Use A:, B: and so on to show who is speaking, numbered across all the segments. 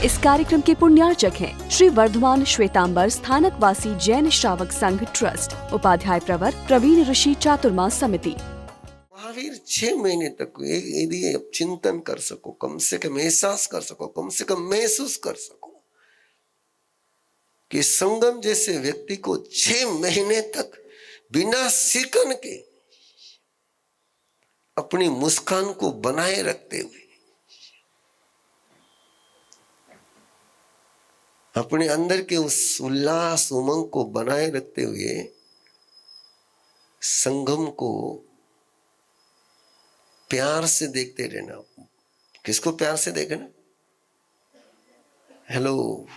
A: इस कार्यक्रम के पुण्यार्चक हैं श्री वर्धमान श्वेतांबर स्थानकवासी जैन श्रावक संघ ट्रस्ट, उपाध्याय प्रवर प्रवीण ऋषि चातुर्मास समिति।
B: महावीर 6 महीने तक यदि आप चिंतन कर सको, कम से कम एहसास कर सको, कम से कम महसूस कर सको कि संगम जैसे व्यक्ति को 6 महीने तक बिना सीखन के अपनी मुस्कान को बनाए रखते हुए, अपने अंदर के उस उल्लास उमंग को बनाए रखते हुए संगम को प्यार से देखते रहना। किसको प्यार से देखना? हेलो,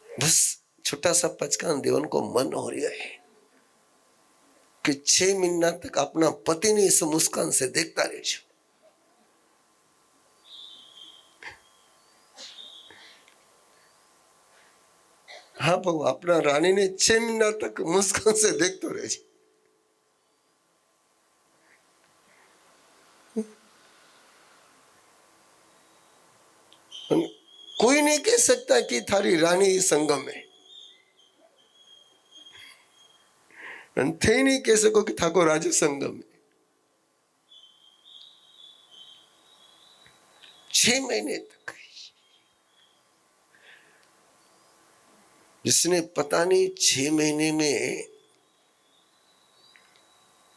B: बस छोटा सा पचकान देवन को मन हो रहा है कि 6 महीना तक अपना पति ने इस मुस्कान से देखता रहे। हाँ बाबू, अपना रानी ने 6 महीना तक मुस्कान से देखते रहे। कोई नहीं कह सकता कि थारी रानी संगम है, थे नहीं कह सको कि थाको राजा संगम है। 6 महीने तक जिसने पता नहीं 6 महीने में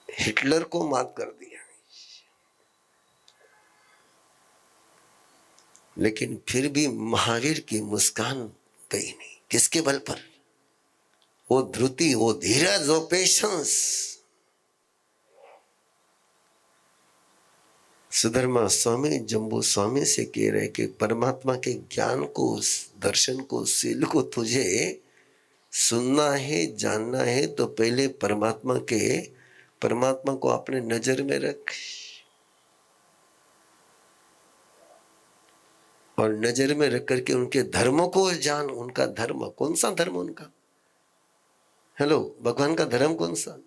B: हिटलर को मात कर दिया, लेकिन फिर भी महावीर की मुस्कान गई नहीं। किसके बल पर? वो धृति, वो धीरज, वो पेशेंस। सुधर्मा स्वामी जम्बू स्वामी से कह रहे कि परमात्मा के ज्ञान को, दर्शन को, सील को तुझे सुनना है, जानना है, तो पहले परमात्मा को अपने नजर में रख और नजर में रख करके उनके धर्मों को जान। उनका धर्म कौन सा? धर्म उनका, हेलो, भगवान का धर्म कौन सा?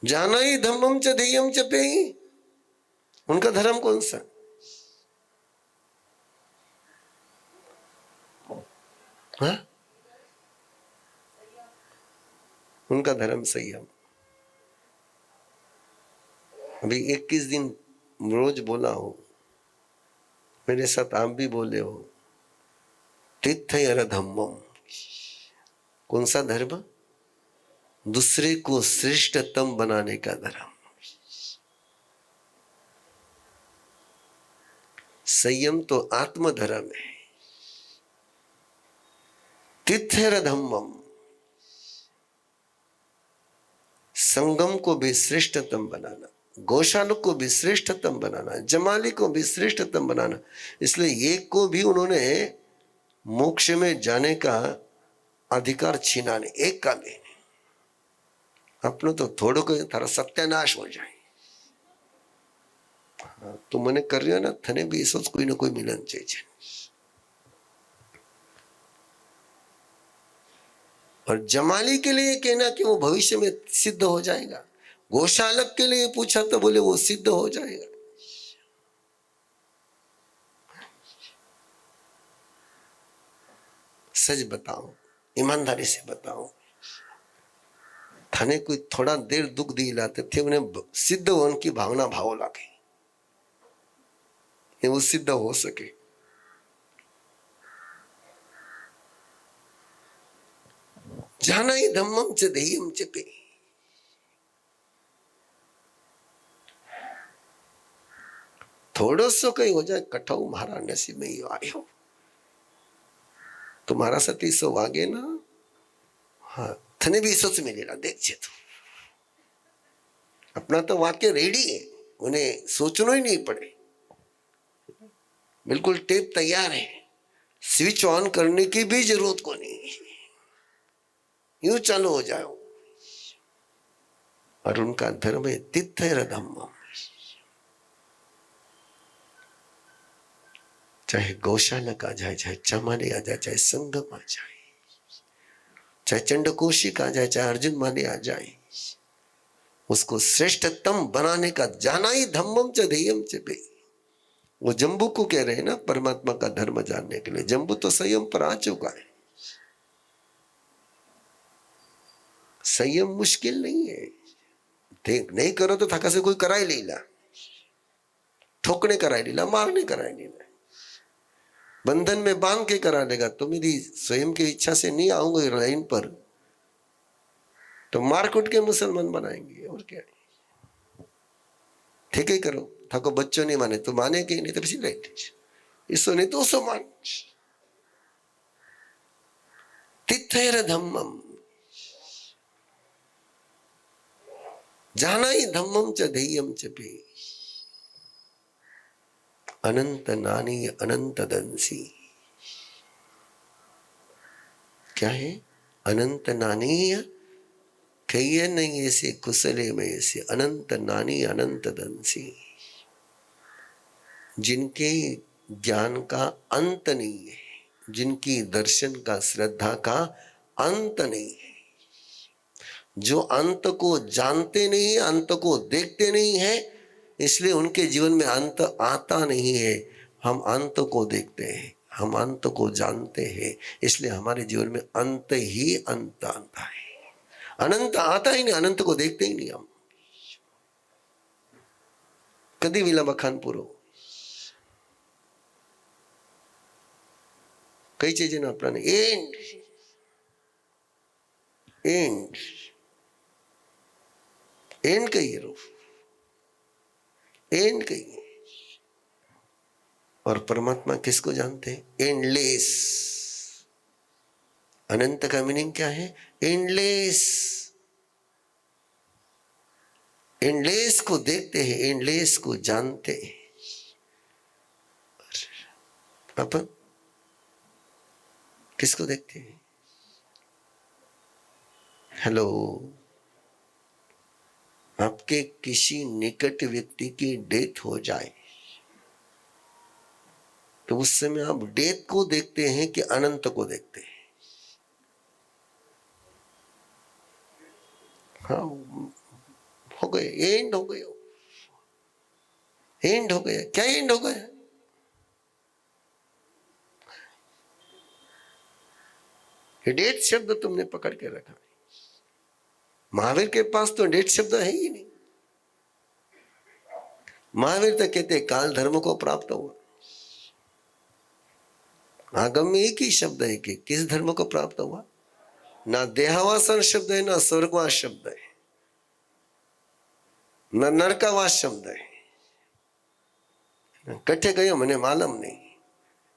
B: जाना ही धम्मम च ध्येयम च पेयी। उनका धर्म कौन सा? हाँ? उनका धर्म संयम। अभी 21 दिन रोज बोला हो, मेरे साथ आप भी बोले हो, तीर्थयर धम्मम। कौन सा धर्म? दूसरे को श्रेष्ठतम बनाने का धर्म। संयम तो आत्म धर्म है। तीर्थयर धम्मम, संगम को भी श्रेष्ठतम बनाना, गौशाला को भी श्रेष्ठतम बनाना, जमाली को भी श्रेष्ठतम बनाना। इसलिए एक को भी उन्होंने मोक्ष में जाने का अधिकार छीना नहीं, एक का भी नहीं। अपनो तो थोड़ो को थारा सत्यानाश हो जाए। तो मैंने कर रही हो ना, थने भी सोच कोई ना कोई मिलन चाहिए। और जमाली के लिए कहना कि वो भविष्य में सिद्ध हो जाएगा, गौशालक के लिए पूछा तो बोले वो सिद्ध हो जाएगा। सच बताओ, ईमानदारी से बताओ, थाने कोई थोड़ा देर दुख दिलाते थे, उन्हें सिद्ध होने की भावना भाव लागे, ये वो सिद्ध हो सके। जाना ही धम्मम च ध्येयम च पेयी। थोड़ो सो कहीं हो जाए कठाऊ, मारा नसीब में ही आयो, तुम्हारा सती सो वागे ना। हाँ, थने भी सोच मिलेगा, देख छे तू। अपना तो वाक्य रेडी है, उन्हें सोचना ही नहीं पड़े, बिल्कुल टेप तैयार है, स्विच ऑन करने की भी जरूरत को नहीं, यूं चालू हो जाओ। और उनका धर्म है तीर्थयर धम्मम। चाहे गौशालक आ जाए, चाहे चमाली आ जाए, चाहे संगम आ जाए, चाहे चंडकोशिक आ जाए, चाहे अर्जुन माली आ जाए, उसको श्रेष्ठतम बनाने का जाना ही धम्मम च ध्येयम च पेयी। वो जम्बू को कह रहे हैं ना परमात्मा का धर्म जानने के लिए। जम्बू तो संयम पर आ चुका है। संयम मुश्किल नहीं है। ठीक नहीं करो तो थका से कोई कराई लीला, ठोकने कराई लीला, मारने कराई लीला, बंधन में बांध के करा देगा। तो मेरी स्वयं की इच्छा से नहीं आऊंगा लाइन पर, तो मार कुट के मुसलमान बनाएंगे और क्या। ठीक है करो, थको बच्चों नहीं माने तो माने कि नहीं तो પછી રાઈટ इसो नहीं तो उसो मान। तिथैर धम्मम जानाई धम्मम च ध्येयम च पे अनंत नानी अनंत दंसी। क्या है? अनंत नानी कहिए नहीं ऐसे कुशले में ऐसे अनंत नानी अनंत दंसी, जिनके ज्ञान का अंत नहीं है, जिनकी दर्शन का श्रद्धा का अंत नहीं है, जो अंत को जानते नहीं है, अंत को देखते नहीं है, इसलिए उनके जीवन में अंत आता नहीं है। हम अंत को देखते हैं, हम अंत को जानते हैं, इसलिए हमारे जीवन में अंत ही अंत आता है। अनंत आता ही नहीं, अनंत को देखते ही नहीं हम। कदी विला बखान पूरो कई चीजें ना अपना एंड एंड एंड कहिए रो एंड कहिए। और परमात्मा किसको जानते हैं? एंडलेस। अनंत का मीनिंग क्या है? एंडलेस। एंडलेस को देखते हैं, एंडलेस को जानते हैं। अपन किसको देखते हैं? हेलो, आपके किसी निकट व्यक्ति की डेथ हो जाए तो उस समय आप डेथ को देखते हैं कि अनंत को देखते हैं? हाँ, हो गए, एंड हो गए, एंड हो गया। क्या एंड हो गया? डेथ शब्द तुमने पकड़ के रखा है। महावीर के पास तो डेथ शब्द है ही नहीं। महावीर तो कहते काल धर्म को प्राप्त हुआ। आगम में एक ही शब्द है कि किस धर्म को प्राप्त हुआ। ना देहावासन शब्द है, ना स्वर्गवास शब्द है, न नरकावास शब्द है। कठे गयो मने मालूम नहीं,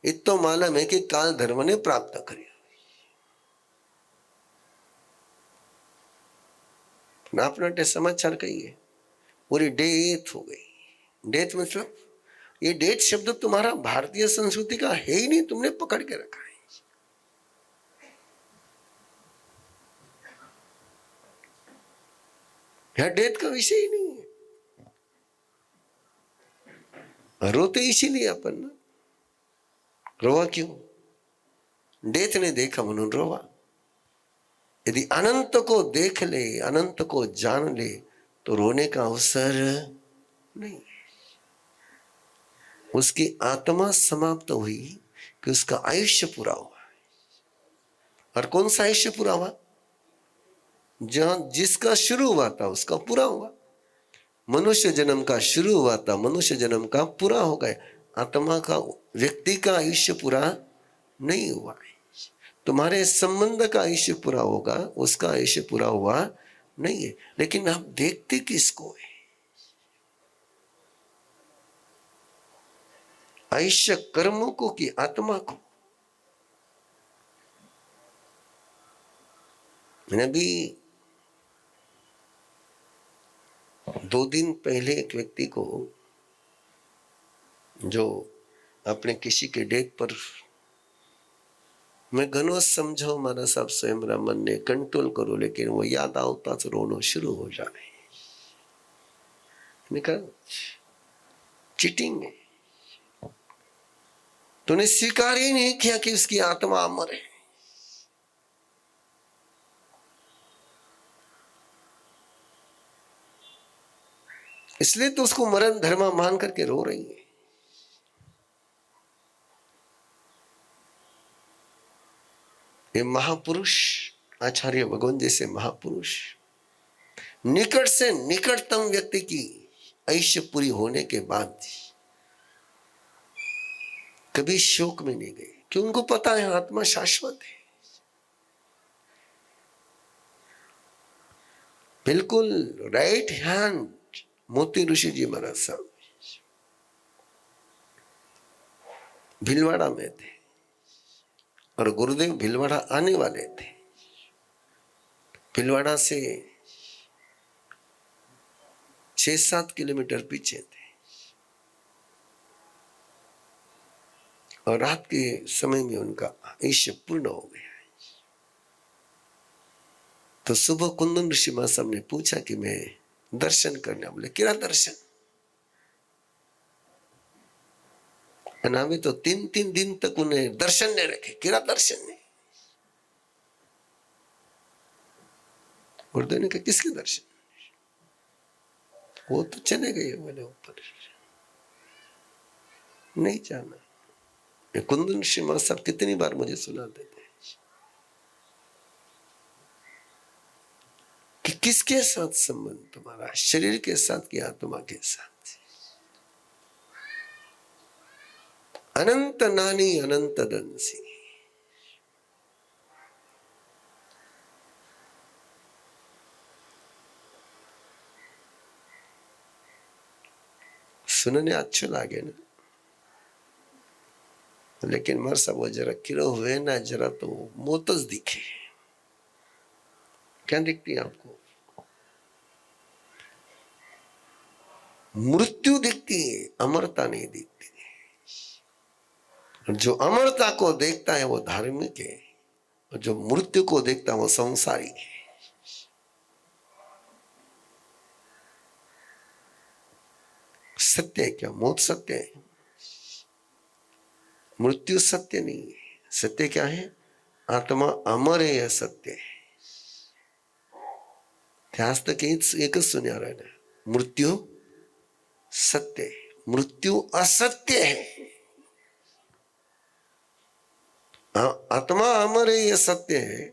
B: इतो मालूम है कि काल धर्म ने प्राप्त કર્યો। अपने समाचार कहिए पूरी डेथ हो गई। डेथ मतलब ये डेथ शब्द तुम्हारा भारतीय संस्कृति का है ही नहीं, तुमने पकड़ के रखा है। यह डेथ का विषय ही नहीं है। रोते इसीलिए अपन ना, रोवा क्यों? डेथ ने देखा म्हणून रोवा। यदि अनंत को देख ले, अनंत को जान ले, तो रोने का अवसर नहीं। उसकी आत्मा समाप्त हुई कि उसका आयुष्य पूरा हुआ। और कौन सा आयुष्य पूरा हुआ? जहां जिसका शुरू हुआ था उसका पूरा हुआ। मनुष्य जन्म का शुरू हुआ था, मनुष्य जन्म का पूरा हो गया। आत्मा का, व्यक्ति का आयुष्य पूरा नहीं हुआ है। तुम्हारे संबंध का आयुष्य पूरा होगा, उसका आयुष्य पूरा हुआ नहीं है। लेकिन आप देखते किसको है? आयुष्य कर्मों को कि आत्मा को? मैंने अभी 2 दिन पहले एक व्यक्ति को, जो अपने किसी के डेथ पर, मैं घनो समझो मारा साहब स्वयं मन ने कंट्रोल करो, लेकिन वो याद आता तो रोना शुरू हो जाए। मैंने कहा चीटिंग है, तूने स्वीकार ही नहीं किया कि उसकी आत्मा अमर है। इसलिए तो उसको मरण धर्म मान करके रो रही है। ये महापुरुष आचार्य भगवान जैसे महापुरुष निकट से निकटतम व्यक्ति की आयुष्य पूरी होने के बाद कभी शोक में नहीं गए, कि उनको पता है आत्मा शाश्वत है। बिल्कुल राइट हैंड मोती ऋषि जी महाराज साहब भीलवाड़ा में थे और गुरुदेव भीलवाड़ा आने वाले थे। भीलवाड़ा से 6-7 किलोमीटर पीछे थे और रात के समय में उनका आयुष्य पूर्ण हो गया। तो सुबह कुंदन ऋषि महाराज साहब ने पूछा कि मैं दर्शन करने, बोले क्या दर्शन? हमें तो 3-3 दिन तक उन्हें दर्शन नहीं रखे, क्या दर्शन नहीं? गुरुदेव ने कहा किसके दर्शन? वो तो चले गए बोले ऊपर, नहीं जाना। कुंदन ऋषि महाराज साहब कितनी बार मुझे सुनाते थे कि किसके साथ संबंध तुम्हारा, शरीर के साथ कि आत्मा के साथ? अनंत नानी अनंत दंसी। सुनने अच्छे लागे ना, लेकिन मर सब वो जरा किरो हुए ना, जरा तो मोतज दिखे। क्या दिखती है आपको? मृत्यु दिखती है, अमरता नहीं दिखती। जो अमरता को देखता है वो धार्मिक है, और जो मृत्यु को देखता है वो संसारी है। सत्य है क्या? मौत सत्य है, मृत्यु सत्य नहीं है। सत्य क्या है? आत्मा अमर है, यह सत्य है। आज तक एक सुनिया रहना, मृत्यु सत्य है, मृत्यु असत्य है। आत्मा अमर है, यह सत्य है,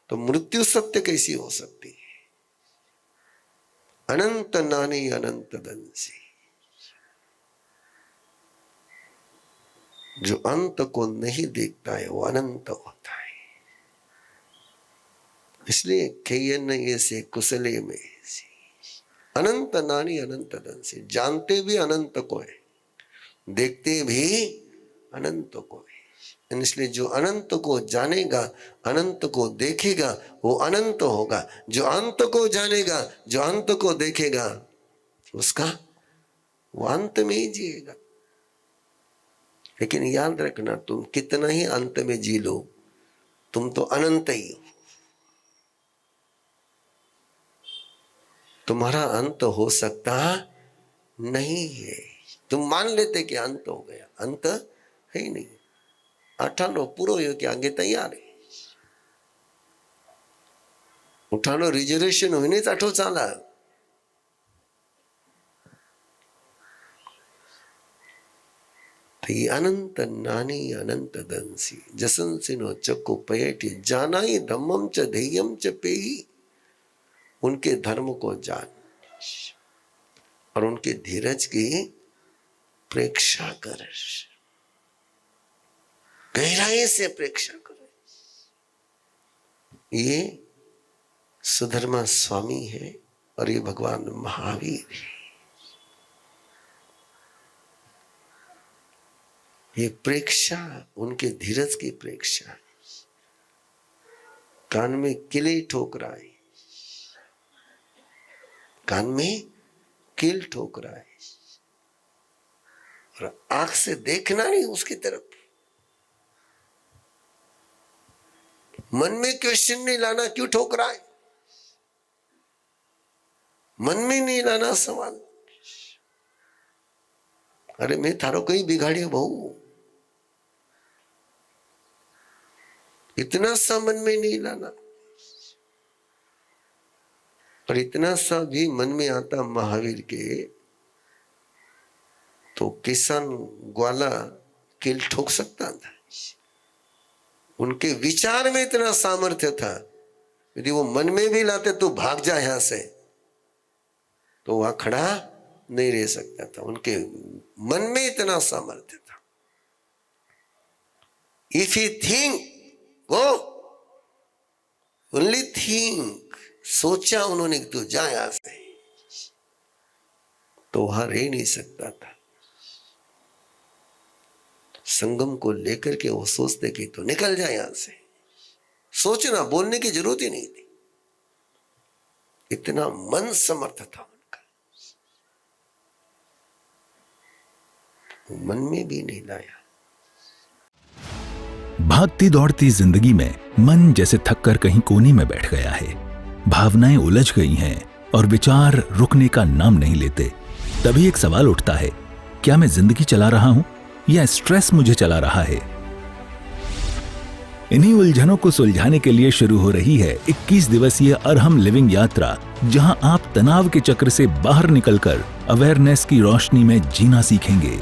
B: तो मृत्यु सत्य कैसी हो सकती है? अनंत नानी अनंत दंसी। जो अंत को नहीं देखता है वो अनंत होता है। इसलिए खेयन ये से कुशले में अनंत नानी अनंत दंसी। जानते भी अनंत को है, देखते भी अनंत को है। इसलिए जो अनंत को जानेगा, अनंत को देखेगा, वो अनंत होगा। जो अंत को जानेगा, जो अंत को देखेगा, उसका वो अंत में ही जिएगा। लेकिन याद रखना, तुम कितना ही अंत में जी लो, तुम तो अनंत ही हो। तुम्हारा अंत हो सकता नहीं है। तुम मान लेते कि अंत हो गया, अंत है ही नहीं। 98 पूरो हो कि आगे तैयार है। 98 रिजर्वेशन होने 8 चाला। तो ये अनंत नानी अनंत दंसी जसंसिनो चक्को पयटी जानाई धम्मम च ध्येयम च पेही। उनके धर्म को जान और उनके धीरज की प्रेक्षा कर, गहराई से प्रेक्षा कर। ये सुधर्मा स्वामी है और ये भगवान महावीर है। ये प्रेक्षा, उनके धीरज की प्रेक्षा। कान में किले ठोक रहा है, कान में कील ठोक रहा है, और आंख से देखना नहीं उसकी तरफ। मन में क्वेश्चन नहीं लाना, क्यों ठोक रहा है? मन में नहीं लाना सवाल, अरे मैं थारो कहीं बिगाड़ियो बहू, इतना सा मन में नहीं लाना। और इतना सा भी मन में आता महावीर के, तो किसान ग्वाला किल ठोक सकता था? उनके विचार में इतना सामर्थ्य था, यदि वो मन में भी लाते तो भाग जा यहां से, तो वहां खड़ा नहीं रह सकता था। उनके मन में इतना सामर्थ्य था। If you think go, only think, सोचा उन्होंने तो जा यहां से, तो वहां रह नहीं सकता था। संगम को लेकर के वो सोचते कि तो निकल जाए यहां से, सोचना, बोलने की जरूरत ही नहीं थी, इतना मन समर्थ था उनका, मन में भी नहीं लाया।
C: भागती दौड़ती जिंदगी में मन जैसे थककर कहीं कोने में बैठ गया है। भावनाएं उलझ गई हैं और विचार रुकने का नाम नहीं लेते। तभी एक सवाल उठता है, क्या मैं जिंदगी चला रहा हूं या स्ट्रेस मुझे चला रहा है? इन्हीं उलझनों को सुलझाने के लिए शुरू हो रही है 21 दिवसीय अरहम लिविंग यात्रा, जहां आप तनाव के चक्र से बाहर निकलकर अवेयरनेस की रोशनी में जीना सीखेंगे।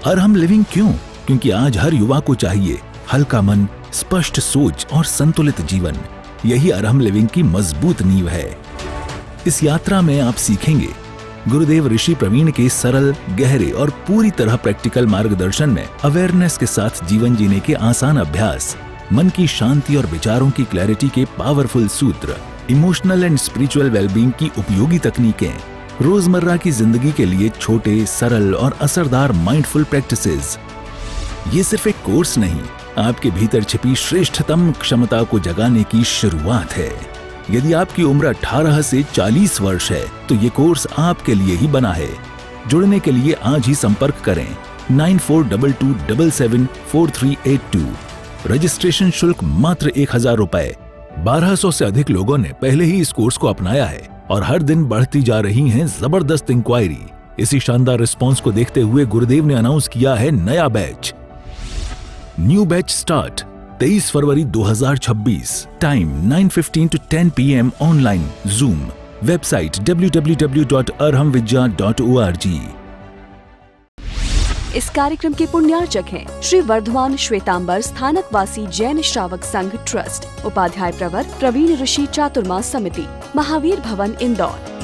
C: अरहम लिविंग क्यों? क्योंकि आज हर युवा को चाहिए हल्का मन, स्पष्ट सोच और संतुलित जीवन। यही अरहम लिविंग की मजबूत नींव है। इस यात्रा में आप सीखेंगे गुरुदेव ऋषि प्रवीण के सरल, गहरे और पूरी तरह प्रैक्टिकल मार्गदर्शन में अवेयरनेस के साथ जीवन जीने के आसान अभ्यास, मन की शांति और विचारों की क्लैरिटी के पावरफुल सूत्र, इमोशनल एंड स्पिरिचुअल वेलबींग की उपयोगी तकनीकें, रोजमर्रा की जिंदगी के लिए छोटे, सरल और असरदार माइंडफुल प्रैक्टिसेस। ये सिर्फ एक कोर्स नहीं, आपके भीतर छिपी श्रेष्ठतम क्षमता को जगाने की शुरुआत है। यदि आपकी उम्र 18 से 40 वर्ष है तो ये कोर्स आपके लिए ही बना है। जुड़ने के लिए आज ही संपर्क करें 9422774382। रजिस्ट्रेशन शुल्क मात्र 1000 रुपए। 1200 से अधिक लोगों ने पहले ही इस कोर्स को अपनाया है और हर दिन बढ़ती जा रही हैं जबरदस्त इंक्वायरी। इसी शानदार रिस्पांस को देखते हुए गुरुदेव ने अनाउंस किया है नया batch. New batch start 23 February 2026। Time 9:15 to 10 PM online zoom. Website www.arhamvidya.org।
A: इस कार्यक्रम के पुण्यार्चक हैं श्री वर्धमान श्वेतांबर स्थानकवासी जैन श्रावक संघ ट्रस्ट, उपाध्याय प्रवर प्रवीण ऋषि चातुर्मा समिति, महावीर भवन इंदौर।